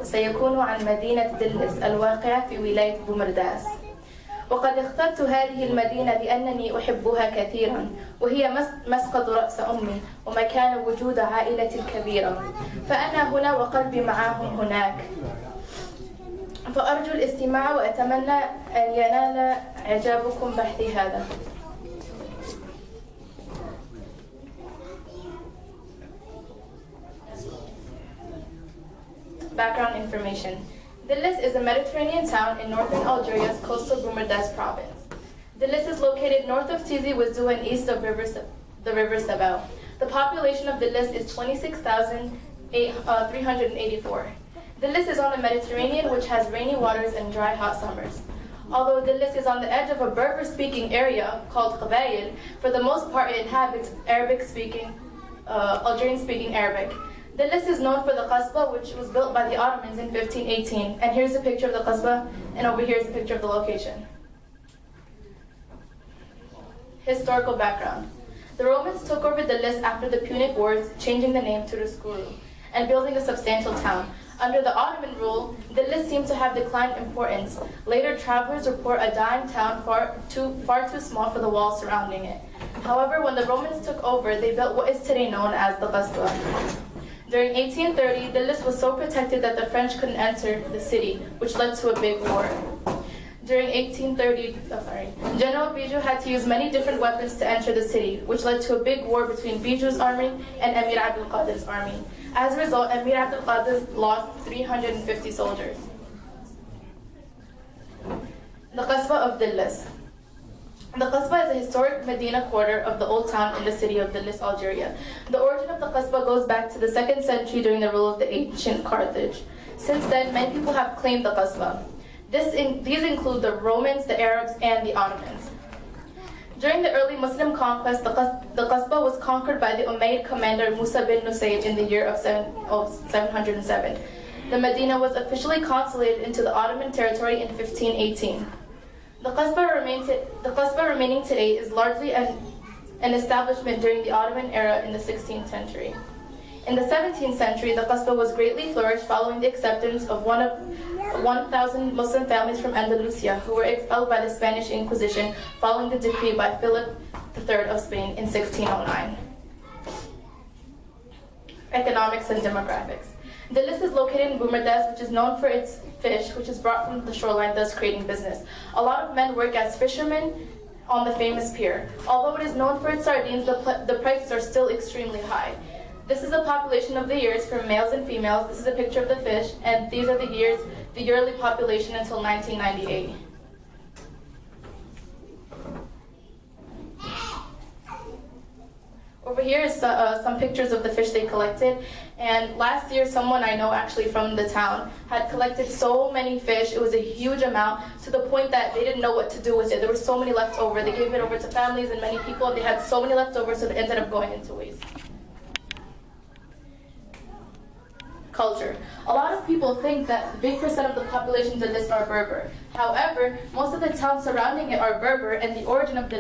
سيكون عن مدينة دلس الواقعة في ولاية بومرداس. وقد اخترت هذه المدينة لأنني أحبها كثيرا، وهي مسقط رأس أمي ومكان وجود عائلتي الكبيرة، فأنا هنا وقلبي معهم هناك. فأرجو الاستماع وأتمنى أن ينال إعجابكم بحثي هذا. Background information. Dilis is a Mediterranean town in northern Algeria's coastal Boumerdes province. Dilis is located north of Tizi Ouzou and east of the river Sabel. The population of Dilis is 26,384. Dilis is on the Mediterranean, which has rainy waters and dry hot summers. Although Dilis is on the edge of a Berber-speaking area called Qabail, for the most part it inhabits Algerian-speaking Arabic. Dilis is known for the Qasbah, which was built by the Ottomans in 1518. And here's a picture of the Qasbah, and over here is a picture of the location. Historical background. The Romans took over Dilis after the Punic Wars, changing the name to Ruskuru, and building a substantial town. Under the Ottoman rule, Dilis seemed to have declined importance. Later, travelers report a dying town far too small for the walls surrounding it. However, when the Romans took over, they built what is today known as the Qasbah. During 1830, Dilis was so protected that the French couldn't enter the city, which led to a big war. During 1830, General Bijou had to use many different weapons to enter the city, which led to a big war between Bijou's army and Emir Abdul Qadir's army. As a result, Emir Abdul Qadir lost 350 soldiers. The Qasbah of Dilis. The Qasbah is a historic Medina quarter of the old town in the city of Dilis, Algeria. The origin of the Qasbah goes back to the 2nd century during the rule of the ancient Carthage. Since then, many people have claimed the Qasbah. These include the Romans, the Arabs, and the Ottomans. During the early Muslim conquest, the Qasbah was conquered by the Umayyad commander Musa bin Nusayr in the year of 707. The Medina was officially consolidated into the Ottoman territory in 1518. The Qasbah remaining today is largely an establishment during the Ottoman era in the 16th century. In the 17th century, the Qasbah was greatly flourished following the acceptance of 1,000 Muslim families from Andalusia who were expelled by the Spanish Inquisition following the decree by Philip III of Spain in 1609. Economics and demographics. Dilis is located in Boumerdes, which is known for its fish, which is brought from the shoreline, thus creating business. A lot of men work as fishermen on the famous pier. Although it is known for its sardines, the prices are still extremely high. This is the population of the years for males and females. This is a picture of the fish, and these are the yearly population until 1998. Over here is some pictures of the fish they collected. And last year, someone I know actually from the town had collected so many fish. It was a huge amount to the point that they didn't know what to do with it. There were so many left over. They gave it over to families and many people, and they had so many left over, so they ended up going into waste. Culture. A lot of people think that a big percent of the population of Dilis are Berber. However, most of the towns surrounding it are Berber, and the origin of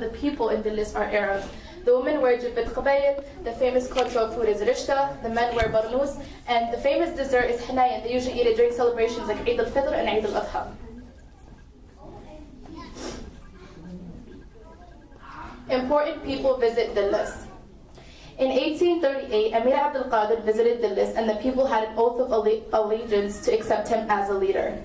the people in Dilis are Arabs. The women wear jibbet qabayl, the famous cultural food is rishta, the men wear barnous, and the famous dessert is hinayan. They usually eat it during celebrations like Eid al-Fitr and Eid al-Adha. Important people visit Dilis. In 1838, Emir Abdul Qadir visited Dilis, and the people had an oath of allegiance to accept him as a leader.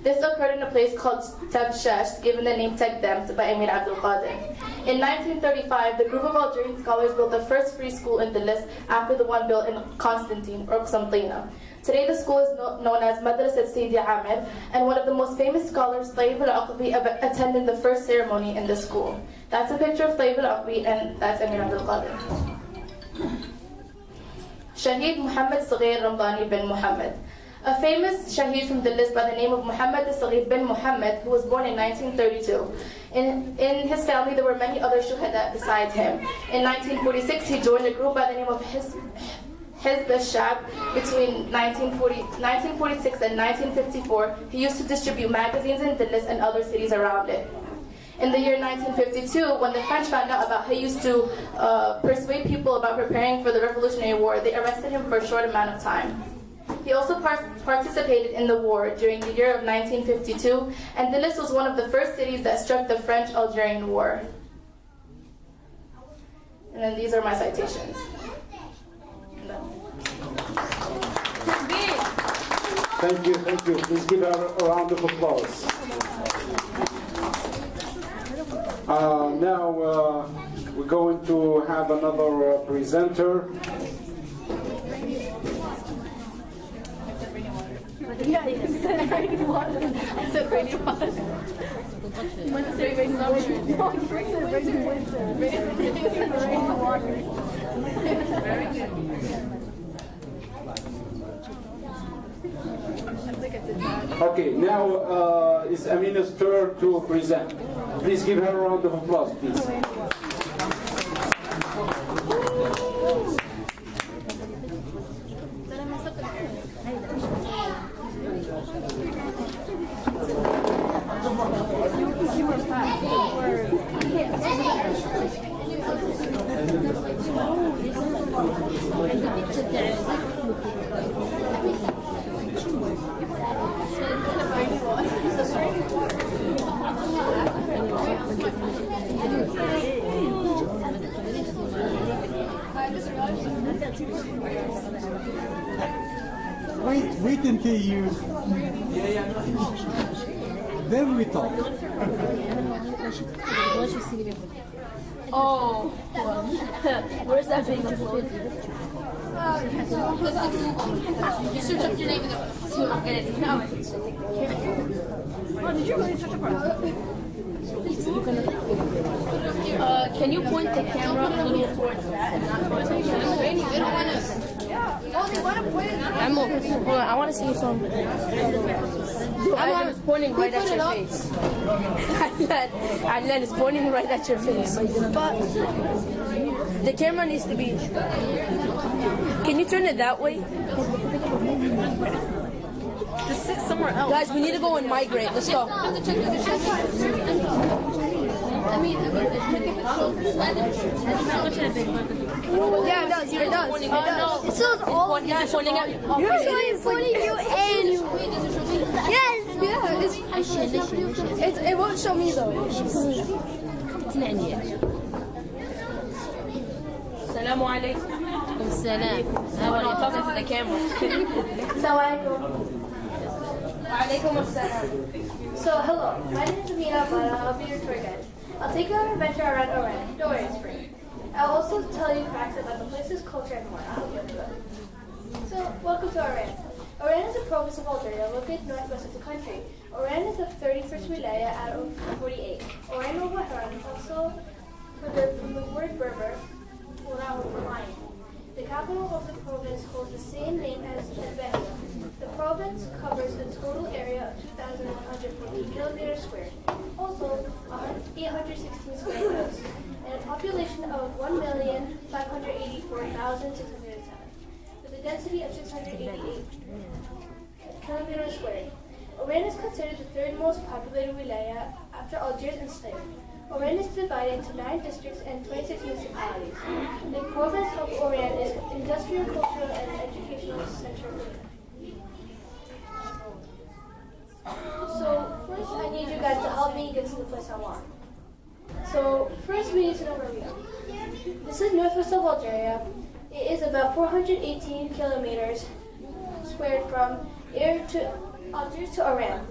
This occurred in a place called Tabshash, given the name Tegdemt by Emir Abdul Qadir. In 1935, the group of Algerian scholars built the first free school in Dilis after the one built in Constantine, or Qsamtina. Today the school is known as Madrasat Sidi Amir, and one of the most famous scholars, Tayyib al-Aqbi, attended the first ceremony in the school. That's a picture of Tayyib al-Aqbi, and that's Emir Abdul Qadir. Shaheed Muhammad Saghir Ramdani bin Muhammad. A famous Shaheed from Dilis by the name of Muhammad Saghir bin Muhammad, who was born in 1932. In his family, there were many other shuhada besides him. In 1946, he joined a group by the name of Hizb al-Shab. Between 1946 and 1954, he used to distribute magazines in Dilis and other cities around it. In the year 1952, when the French found out about how he used to persuade people about preparing for the Revolutionary War, they arrested him for a short amount of time. He also participated in the war during the year of 1952, and Dilis was one of the first cities that struck the French-Algerian War. And then these are my citations. Thank you, thank you. Please give her a round of applause. Now we're going to have another presenter. Yeah, you said raining water. I said raining water. When I say raining water, no, you said raining winter. You said raining water. Very good. Okay, now it's Amina's turn to present. Please give her a round of applause, please. Wait until you. Then we talk. Oh, where's that being uploaded? You search up your name and get it. Oh, did you really search up can you point the camera a little towards that and not towards the camera? They don't want to. Oh, they want to point it. Hold on, I want to see you some. I'm pointing right at your face. And then it's pointing right at your face. But the camera needs to be. Can you turn it that way? Just sit somewhere else. Guys, we need to go and migrate. Let's go. Yeah, it does. It does. It does. It shows all. You're showing pointing you and. Yeah. It won't show me though. Assalamu alaikum. Assalam. You're talking to the camera. So, hello, my name is Amina, Abada. I'll be your tour guide. I'll take you on an adventure around Oran. Don't worry, it's free. I'll also tell you facts about the place's culture and more. I hope you enjoy it. So, welcome to Oran. Oran is a province of Algeria located northwest of the country. Oran is the 31st wilaya out of 48. Oran or Oran, also from the word Berber, for lion. The capital of the province holds the same name as Abada. The province covers a total area of 2,150 kilometers squared, also 816 square miles, and a population of 1,584,607, with a density of 688 kilometers squared. Oran is considered the third most populated wilaya after Algiers and Salwa. Oran is divided into 9 districts and 26 municipalities. The province of Oran is an industrial, cultural, and educational center. So first I need you guys to help me get to the place I want. So first we need to know where we are. This is northwest of Algeria. It is about 418 kilometers squared from Algiers to Oran.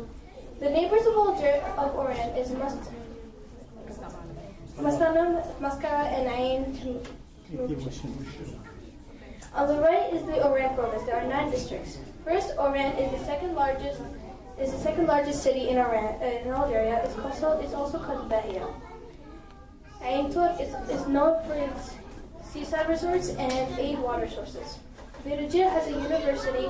The neighbors of Oran is Mascara and Ain. On the right is the Oran province. There are 9 districts. First, Oran is the second largest city in Algeria. It's also called Bahia. Ain is known for its seaside resorts and 8 water sources. Boumerdes has a university.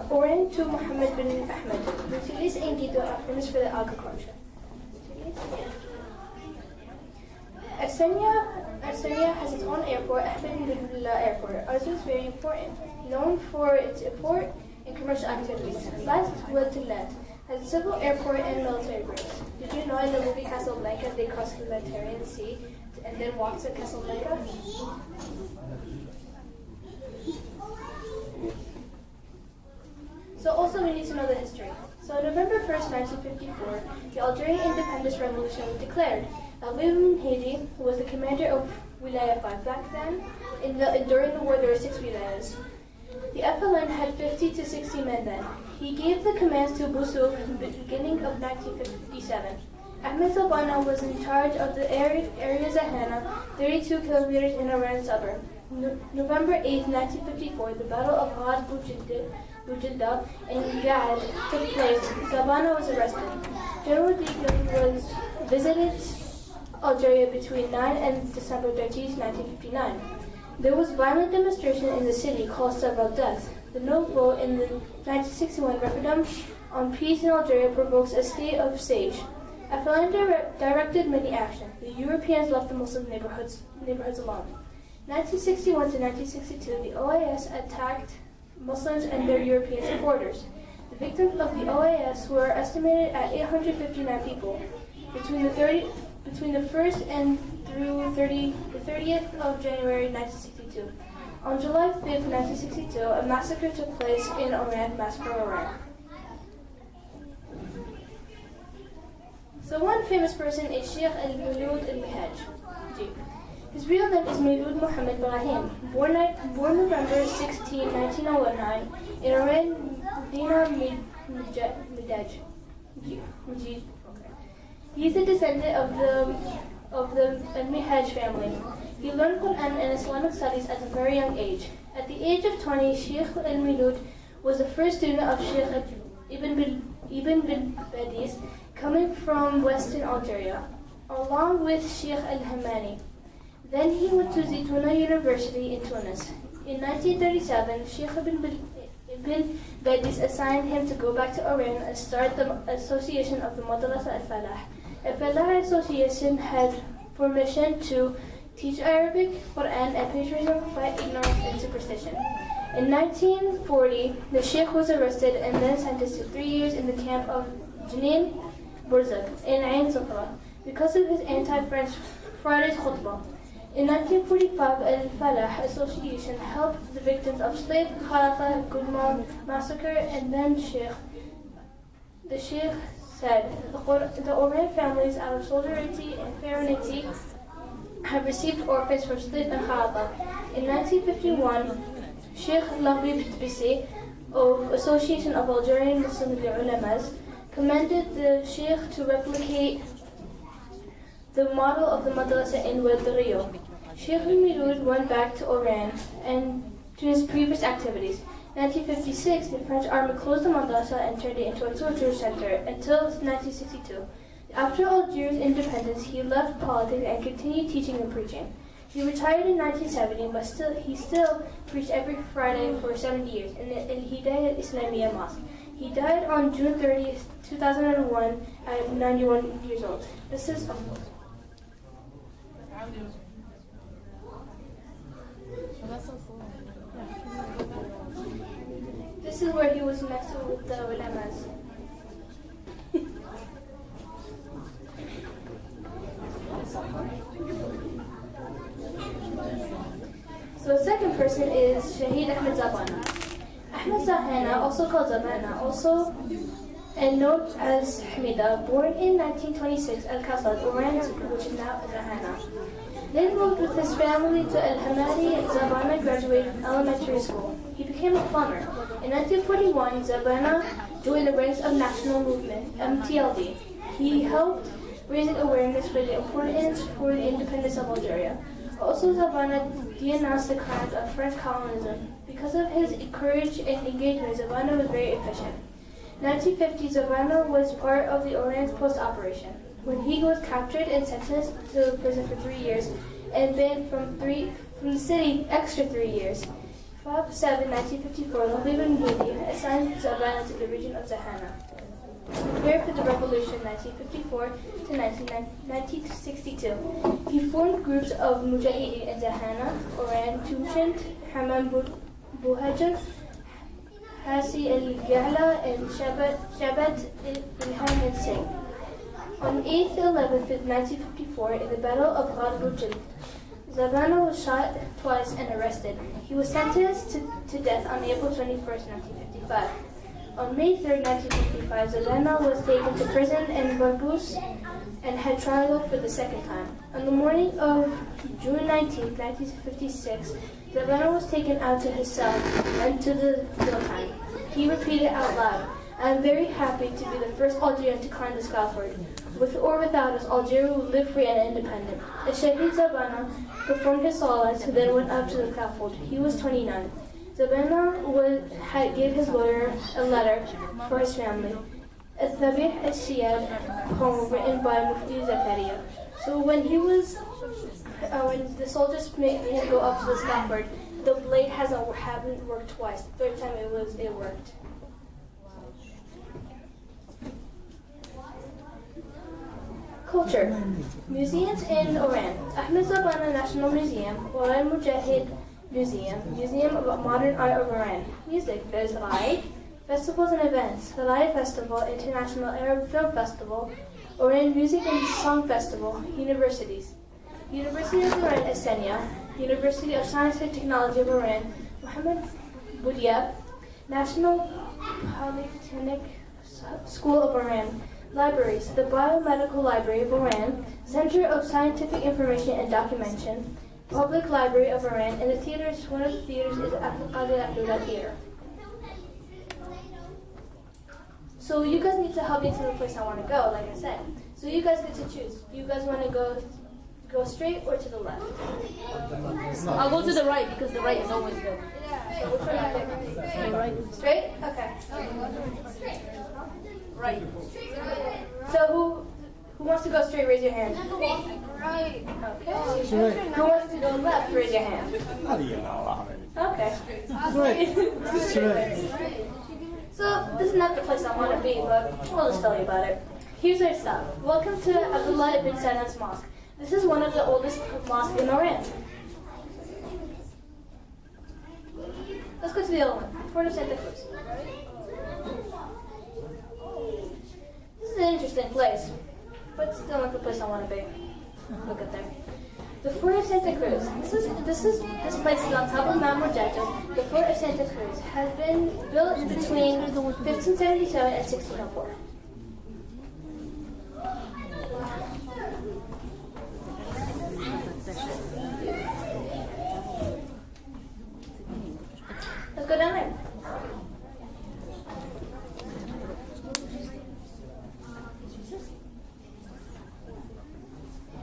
Oran to Mohammed bin Ahmed. Boumerdes and Guido are famous for the agriculture. Arsenia has its own airport, Ahmed bin Airport. Ours is very important. Known for its port and commercial activities. Last Lieutenant has a civil airport and military base. Did you know in the movie Casablanca they crossed the Mediterranean Sea and then walked to Casablanca? So also we need to know the history. So on November 1st, 1954, the Algerian Independence Revolution was declared. Boumerdes was the commander of Wilaya 5. Back then, during the war, there were 6 wilayas. The FLN had 50 to 60 men then. He gave the commands to Boussouf in the beginning of 1957. Ahmed Zabana was in charge of the area Zahana, 32 kilometers in Oran suburb. November 8, 1954, the Battle of Had Boujilda and Gad took place. Zabana was arrested. General de Gaulle visited Algeria between 9 and December 13, 1959. There was violent demonstration in the city caused several deaths. The no vote in the 1961 referendum on peace in Algeria provokes a state of siege. FLN directed many actions. The Europeans left the Muslim neighborhoods alone. 1961 to 1962, the OAS attacked Muslims and their European supporters. The victims of the OAS were estimated at 859 people. Between the 1st and through the 30th of January 1962. On July 5th, 1962, a massacre took place in Oran, Massacre Oran. So one famous person is Sheikh al-Mulud al-Mihaj. His real name is Mulud Muhammad Ibrahim. Born November 16, 1909, in Oran, Medina Midaj. He is a descendant of the Mihaj family. He learned Quran and Islamic studies at a very young age. At the age of 20, Sheikh al-Mulud was the first student of Sheikh Ibn Badis, coming from Western Algeria, along with Sheikh al-Hamani. Then he went to Zitouna University in Tunis. In 1937, Sheikh Ibn Badis assigned him to go back to Oran and start the Association of the Madrasa al-Falah. Al-Falah Association had for mission to teach Arabic, Quran, and patriotism, fight ignorance and superstition. In 1940, the Sheikh was arrested and then sentenced to 3 years in the camp of Jenin Burzak in Ain Sufra because of his anti-French Friday's khutbah. In 1945, Al-Falah Association helped the victims of slave Khalifa Gulman massacre, and then the Sheikh said, the Oran families out of solidarity and fraternity have received orphans from slave and Khalifa. In 1951, Sheikh Ragoub of Association of Algerian Muslim Ulamas commended the Sheikh to replicate the model of the madrasa in Wad Rio. Sheikh al-Mulud went back to Oran and to his previous activities. In 1956, the French army closed the madrasa and turned it into a torture center until 1962. After Algeria's independence, he left politics and continued teaching and preaching. He retired in 1970, but he still preached every Friday for 70 years in the Hidayat Islamiyya Mosque. He died on June 30, 2001 at 91 years old. This is This is where he was next to the ulamas. So the second person is Shahid Ahmed Zabana. Ahmed Zahana, also called Zabana, and known as Hamida, born in 1926 at Al-Qasad, Oran, which is now Zahana. Then moved with his family to Al-Hamadi. Zabana graduated from elementary school. He became a plumber. In 1941, Zabana joined the ranks of National Movement, MTLD. He helped raising awareness for the importance for the independence of Algeria. Also, Zabana denounced the crimes of French colonialism. Because of his courage and engagement, Zabana was very efficient. In 1950, Zabana was part of the Oran's post-operation, when he was captured and sentenced to prison for 3 years and banned from the city extra 3 years. Feb 7, 1954, Ragoub assigned Zabana to the region of Zahana. Prepared for the revolution 1954 to 1962. He formed groups of Mujahideen in Zahana, Oran, Tumshint, Haman Bouhajan, Hasi el-Gala and Shabat el-Hamed Singh. On 8th 11th, 1954, in the Battle of Ragoub, Zabana was shot twice and arrested. He was sentenced to death on April 21st, 1955. On May 3rd, 1955, Zabana was taken to prison in Boumerdes and had trial for the second time. On the morning of June 19th, 1956, Zabana was taken out to his cell and to the jail time. He repeated out loud, "I am very happy to be the first Algerian to climb the scaffold. With or without us, Algeria will live free and independent." The Shahid Zabana performed his salawats, who then went up to the scaffold. He was 29. Zabana gave his lawyer a letter for his family, a Thabih al-Siyad poem written by Mufti Zakaria. So when the soldiers made him go up to the scaffold, the blade hadn't worked twice. The third time it worked. Culture. Museums in Oran. Ahmed Zabana National Museum, Oran Mujahid Museum, Museum of Modern Art of Oran. Music. There's Rai. Festivals and events. The Rai Festival, International Arab Film Festival, Oran Music and Song Festival. Universities. University of Oran Essenia, University of Science and Technology of Oran, Mohammed Boudia, National Polytechnic School of Oran. Libraries. The Biomedical Library of Oran, Center of Scientific Information and Documentation, Public Library of Oran, and the theaters. One of the theaters is Abada Theater. So you guys need to help me to the place I want to go, like I said. So you guys get to choose. Do you guys want to go straight or to the left? I'll go to the right because the right is always good. So which one do you pick? Straight? Okay. Right. So who wants to go straight? Raise your hand. Right. Okay. Straight. Who wants to go left? Raise your hand. How do you know? Okay. Straight. So this is not the place I want to be, but I'll just tell you about it. Here's our stop. Welcome to Abdullah ibn Salam's mosque. This is one of the oldest mosques in Oran. Let's go to the other one. Port of Santa Cruz. This is an interesting place, but still not the place I want to be. Look at there. The Fort of Santa Cruz. This place is on top of Mount Mojato. The Fort of Santa Cruz has been built between 1577 and 1604. Let's go down there.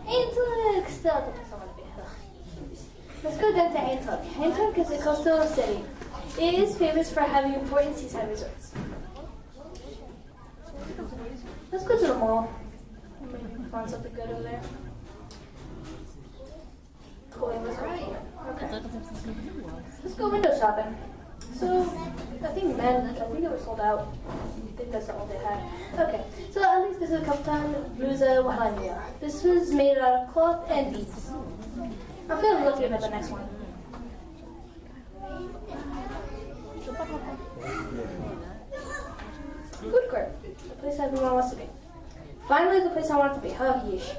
Antioch, still the place I want to be. Let's go down to Antioch. Antioch is a coastal city. It is famous for having important seaside resorts. Let's go to the mall. Find something good over there. Cool. Okay. Let's go window shopping. So, I think they were sold out. I think that's all they had. Okay, so at least this is a kaftan, blusa, wahlania. This was made out of cloth and beads. I'm feeling lucky about the next one. Food court, the place everyone wants to be. Finally, the place I want to be. Oh, yeesh.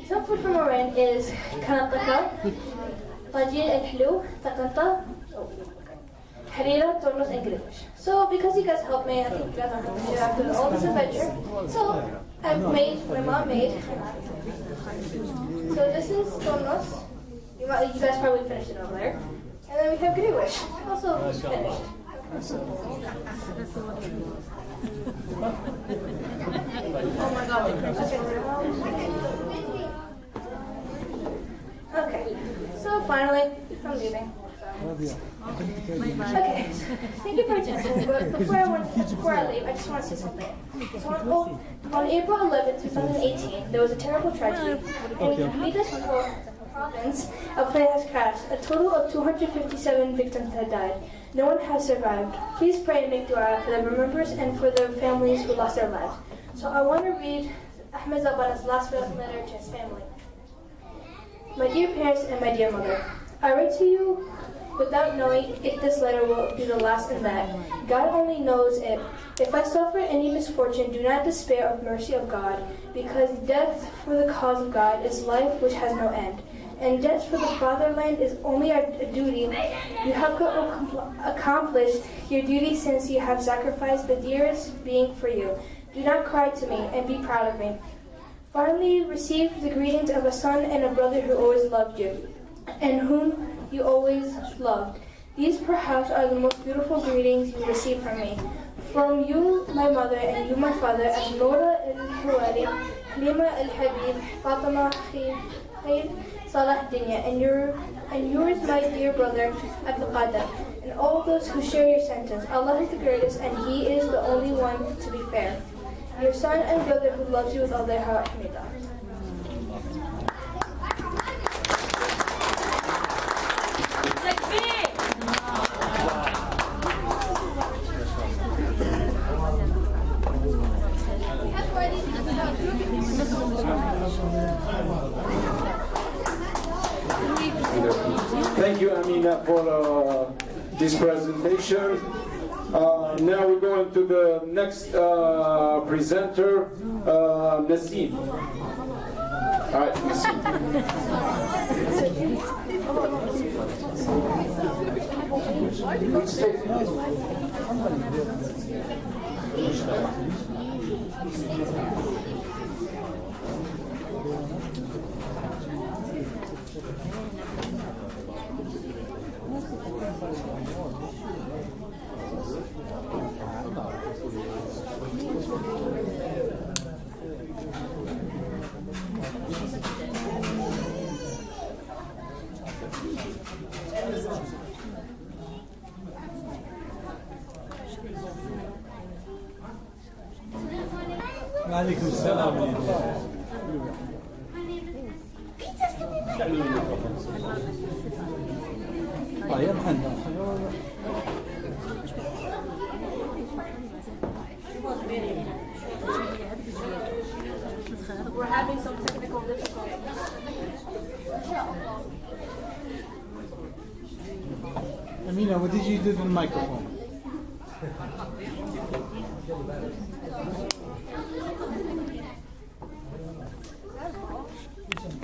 Some food from Oran is kanataka, fajin and hlu, takanta, harira, tornos, and grilish. So, because you guys helped me, I think you guys are helping me after all this adventure. So, my mom made. So this is tornos. You guys probably finished it over there. And then we have grilish, also finished. Oh my god. Okay, so finally, I'm leaving. Okay, thank you for attending. But before I leave, I just want to say something. So on April 11, 2018, there was a terrible tragedy. In Boumerdes province, a plane has crashed. A total of 257 victims had died. No one has survived. Please pray and make dua for the remembrance and for the families who lost their lives. So I want to read Ahmed Zabana's last letter to his family. My dear parents and my dear mother, I write to you without knowing if this letter will be the last in that. God only knows it. If I suffer any misfortune, do not despair of mercy of God, because death for the cause of God is life which has no end. And death for the fatherland is only a duty. You have accomplished your duty since you have sacrificed the dearest being for you. Do not cry to me and be proud of me. Finally, receive the greetings of a son and a brother who always loved you, and whom you always loved. These perhaps are the most beautiful greetings you receive from me. From you, my mother, and you, my father, as Nora al-Hawari, Halima al-Habib, Fatima Khair, Salah Dinya, and yours, my dear brother, Abada, and all those who share your sentence. Allah is the greatest, and He is the only one to be fair. Your son and brother who loves you with all their heart, Hamida. Thank you, Amina, for this presentation. Now we go into the next presenter, Nassim. All right, Nassim. Which state? Alaikum salam. We're having some technical difficulties. Amina, what did you do to the microphone?